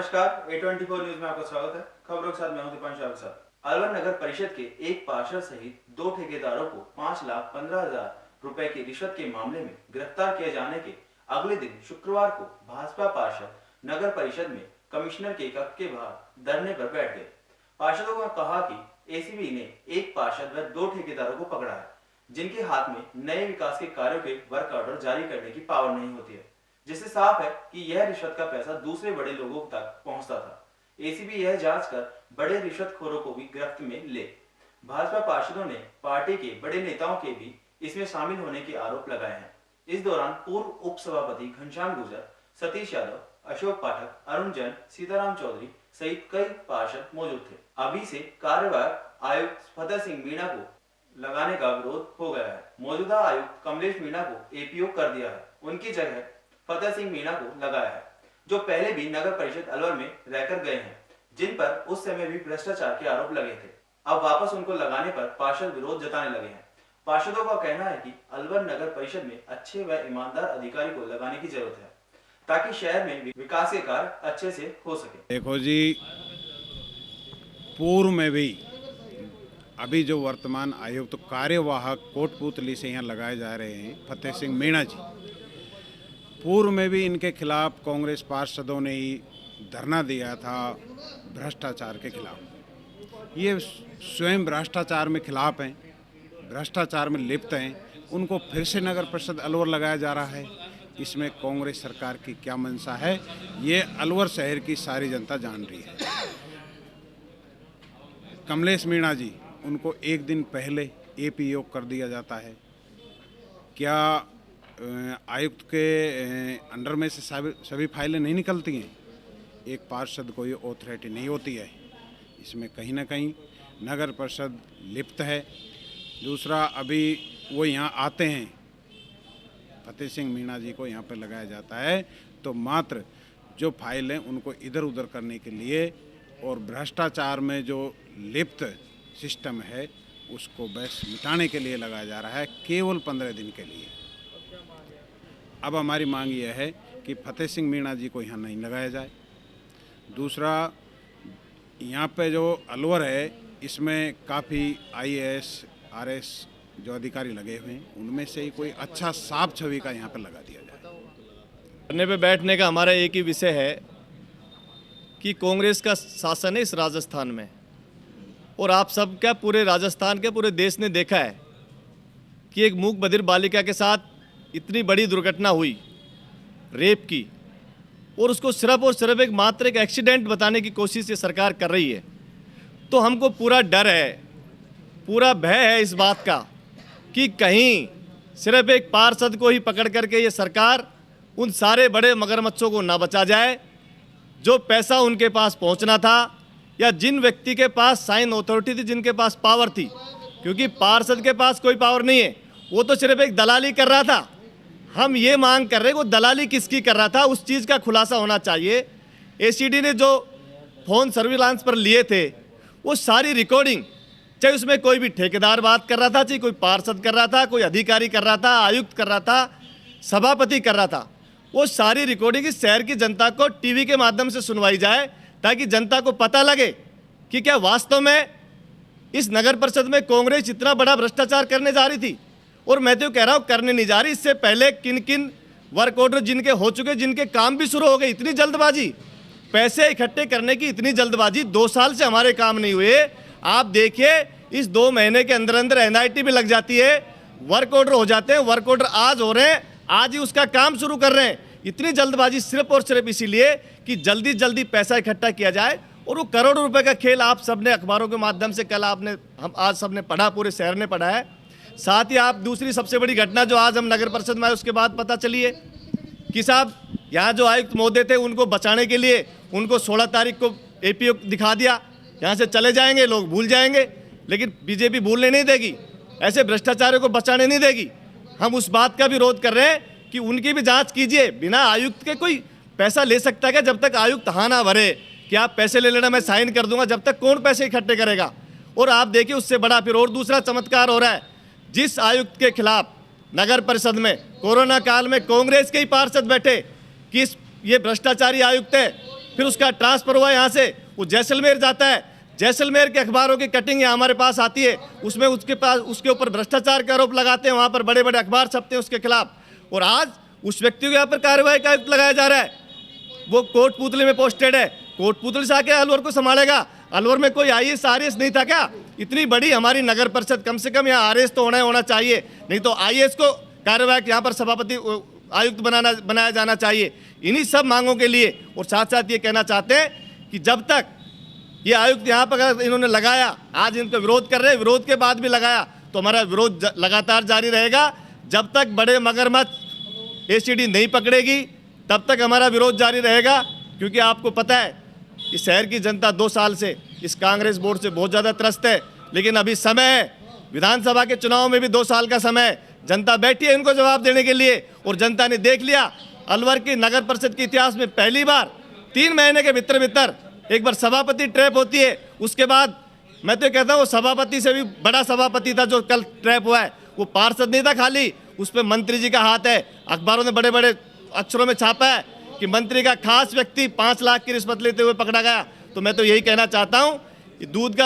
नमस्कार, A24 news में आपका स्वागत है। खबरों के साथ मैं हूं दीपांशु आपके साथ। अलवर नगर परिषद के एक पार्षद सहित 2 ठेकेदारों को 5,15,000 रुपए की रिश्वत के मामले में गिरफ्तार किए जाने के अगले दिन शुक्रवार को भाजपा पार्षद नगर परिषद में कमिश्नर के कक्ष के बाहर धरने पर बैठ गए। पार्षदों ने कहा कि एसीबी ने एक पार्षद व 2 ठेकेदारों को पकड़ा है, जिनके हाथ में नए विकास के कार्यों के वर्क ऑर्डर जारी करने की पावर नहीं होती है, जिससे साफ है कि यह रिश्वत का पैसा दूसरे बड़े लोगों तक पहुंचता था। एसीबी यह जांच कर बड़े रिश्वतखोरों को भी गिरफ्त में ले। भाजपा पार्षदों ने पार्टी के बड़े नेताओं के भी इसमें शामिल होने के आरोप लगाए हैं। इस दौरान पूर्व उप सभापति घनश्याम गुर्जर, सतीश यादव, अशोक पाठक, अरुण जैन, सीताराम चौधरी सहित कई पार्षद मौजूद थे। अभी से कार्यवाहक आयुक्त फतेह सिंह मीणा को लगाने का विरोध हो गया है। मौजूदा आयुक्त कमलेश मीणा को एपीओ कर दिया है। उनकी जगह फतेह सिंह मीणा को लगाया है, जो पहले भी नगर परिषद अलवर में रहकर गए हैं, जिन पर उस समय भी भ्रष्टाचार के आरोप लगे थे। अब वापस उनको लगाने पर पार्षद विरोध जताने लगे हैं। पार्षदों का कहना है कि अलवर नगर परिषद में अच्छे व ईमानदार अधिकारी को लगाने की जरूरत है, ताकि शहर में विकास के कार्य अच्छे से हो सके। देखो जी, पूर्व में भी अभी जो वर्तमान आयुक्त कार्यवाहक कोटपुतली से यहाँ लगाए जा रहे हैं फतेह सिंह मीणा जी, पूर्व में भी इनके खिलाफ कांग्रेस पार्षदों ने ही धरना दिया था भ्रष्टाचार के खिलाफ। ये स्वयं भ्रष्टाचार में खिलाफ हैं, भ्रष्टाचार में लिप्त हैं, उनको फिर से नगर परिषद अलवर लगाया जा रहा है। इसमें कांग्रेस सरकार की क्या मंशा है, ये अलवर शहर की सारी जनता जान रही है। कमलेश मीणा जी, उनको एक दिन पहले एपीओ कर दिया जाता है। क्या आयुक्त के अंडर में से सभी फाइलें नहीं निकलती हैं? एक पार्षद को ये ऑथोरिटी नहीं होती है। इसमें कहीं ना कहीं नगर परिषद लिप्त है। दूसरा, अभी वो यहाँ आते हैं, फतेह सिंह मीणा जी को यहाँ पर लगाया जाता है तो मात्र जो फाइलें उनको इधर उधर करने के लिए और भ्रष्टाचार में जो लिप्त सिस्टम है उसको बस मिटाने के लिए लगाया जा रहा है, केवल 15 दिन के लिए। अब हमारी मांग यह है कि फतेह सिंह मीणा जी को यहाँ नहीं लगाया जाए। दूसरा, यहाँ पे जो अलवर है इसमें काफ़ी IAS RS जो अधिकारी लगे हुए हैं, उनमें से ही कोई अच्छा साफ छवि का यहाँ पर लगा दिया जाए। धरने पे बैठने का हमारा एक ही विषय है कि कांग्रेस का शासन है इस राजस्थान में, और आप सब क्या पूरे राजस्थान के पूरे देश ने देखा है कि एक मूक बधिर बालिका के साथ इतनी बड़ी दुर्घटना हुई रेप की, और उसको सिर्फ और सिर्फ एक मात्र एक एक्सीडेंट बताने की कोशिश ये सरकार कर रही है। तो हमको पूरा डर है, पूरा भय है इस बात का कि कहीं सिर्फ एक पार्षद को ही पकड़ करके ये सरकार उन सारे बड़े मगरमच्छों को ना बचा जाए जो पैसा उनके पास पहुंचना था, या जिन व्यक्ति के पास साइन अथॉरिटी थी, जिनके पास पावर थी। क्योंकि पार्षद के पास कोई पावर नहीं है, वो तो सिर्फ एक दलाली कर रहा था। हम ये मांग कर रहे हैं वो दलाली किसकी कर रहा था, उस चीज़ का खुलासा होना चाहिए। एसीडी ने जो फ़ोन सर्विलांस पर लिए थे वो सारी रिकॉर्डिंग, चाहे उसमें कोई भी ठेकेदार बात कर रहा था, चाहे कोई पार्षद कर रहा था, कोई अधिकारी कर रहा था, आयुक्त कर रहा था, सभापति कर रहा था, वो सारी रिकॉर्डिंग इस शहर की जनता को टीवी के माध्यम से सुनवाई जाए, ताकि जनता को पता लगे कि क्या वास्तव में इस नगर परिषद में कांग्रेस इतना बड़ा भ्रष्टाचार करने जा रही थी। और मैं तो कह रहा हूँ करने नहीं जा रही, इससे पहले किन किन वर्क ऑर्डर जिनके हो चुके, जिनके काम भी शुरू हो गए। इतनी जल्दबाजी, पैसे इकट्ठे करने की इतनी जल्दबाजी, 2 साल से हमारे काम नहीं हुए। आप देखिए इस 2 महीने के अंदर अंदर NIT भी लग जाती है, वर्क ऑर्डर हो जाते हैं, वर्क ऑर्डर आज हो रहे हैं, आज ही उसका काम शुरू कर रहे हैं। इतनी जल्दबाजी सिर्फ और सिर्फ इसीलिए कि जल्दी जल्दी पैसा इकट्ठा किया जाए। और वो करोड़ों रुपए का खेल आप सबने अखबारों के माध्यम से कल हम आज सबने पढ़ा, पूरे शहर ने पढ़ा है। साथ ही आप दूसरी सबसे बड़ी घटना जो आज हम नगर परिषद में आए उसके बाद पता चली है कि साहब यहाँ जो आयुक्त महोदय थे उनको बचाने के लिए उनको 16 तारीख को एपीओ दिखा दिया, यहाँ से चले जाएंगे, लोग भूल जाएंगे। लेकिन बीजेपी भूलने नहीं देगी, ऐसे भ्रष्टाचारियों को बचाने नहीं देगी। हम उस बात का विरोध कर रहे हैं कि उनकी भी जांच कीजिए। बिना आयुक्त के कोई पैसा ले सकता है क्या? जब तक आयुक्त हाँ ना भरे कि आप पैसे ले लेना, मैं साइन कर दूंगा, जब तक कौन पैसे इकट्ठे करेगा? और आप देखिए उससे बड़ा फिर और दूसरा चमत्कार हो रहा है, जिस आयुक्त के खिलाफ नगर परिषद में कोरोना काल में कांग्रेस के ही पार्षद बैठे कि ये भ्रष्टाचारी आयुक्त है, फिर उसका ट्रांसफर हुआ यहाँ से, वो जैसलमेर जाता है, जैसलमेर के अखबारों की कटिंग यहाँ हमारे पास आती है, उसमें उसके ऊपर भ्रष्टाचार का आरोप लगाते हैं, वहाँ पर बड़े बड़े अखबार छपते हैं उसके खिलाफ। और आज उस व्यक्ति को यहाँ पर कार्रवाई का आयुक्त लगाया जा रहा है, वो कोटपुतली में पोस्टेड है, कोटपुतली से आके अलवर को संभालेगा। अलवर में कोई IAS RAS नहीं था क्या? इतनी बड़ी हमारी नगर परिषद, कम से कम यहाँ RAS तो होना चाहिए, नहीं तो IAS को कार्यवाही यहाँ पर सभापति आयुक्त बनाया जाना चाहिए। इन्हीं सब मांगों के लिए और साथ साथ ये कहना चाहते हैं कि जब तक ये आयुक्त यहाँ पर इन्होंने लगाया, आज इनका विरोध कर रहे हैं, विरोध के बाद भी लगाया, तो हमारा विरोध लगातार जारी रहेगा। जब तक बड़े मगरमच्छ ACD नहीं पकड़ेगी तब तक हमारा विरोध जारी रहेगा। क्योंकि आपको पता है इस शहर की जनता 2 साल से इस कांग्रेस बोर्ड से बहुत ज़्यादा त्रस्त है, लेकिन अभी समय है, विधानसभा के चुनाव में भी 2 साल का समय है, जनता बैठी है इनको जवाब देने के लिए। और जनता ने देख लिया, अलवर की नगर परिषद के इतिहास में पहली बार 3 महीने के भीतर एक बार सभापति ट्रैप होती है। उसके बाद मैं तो कहता हूँ वो सभापति से भी बड़ा सभापति था जो कल ट्रैप हुआ है, वो पार्षद नहीं था खाली, उस पर मंत्री जी का हाथ है। अखबारों ने बड़े बड़े अक्षरों में छापा है कि मंत्री का खास व्यक्ति 5 लाख की रिश्वत लेते हुए पकड़ा गया। तो मैं तो यही कहना चाहता हूँ कि दूध का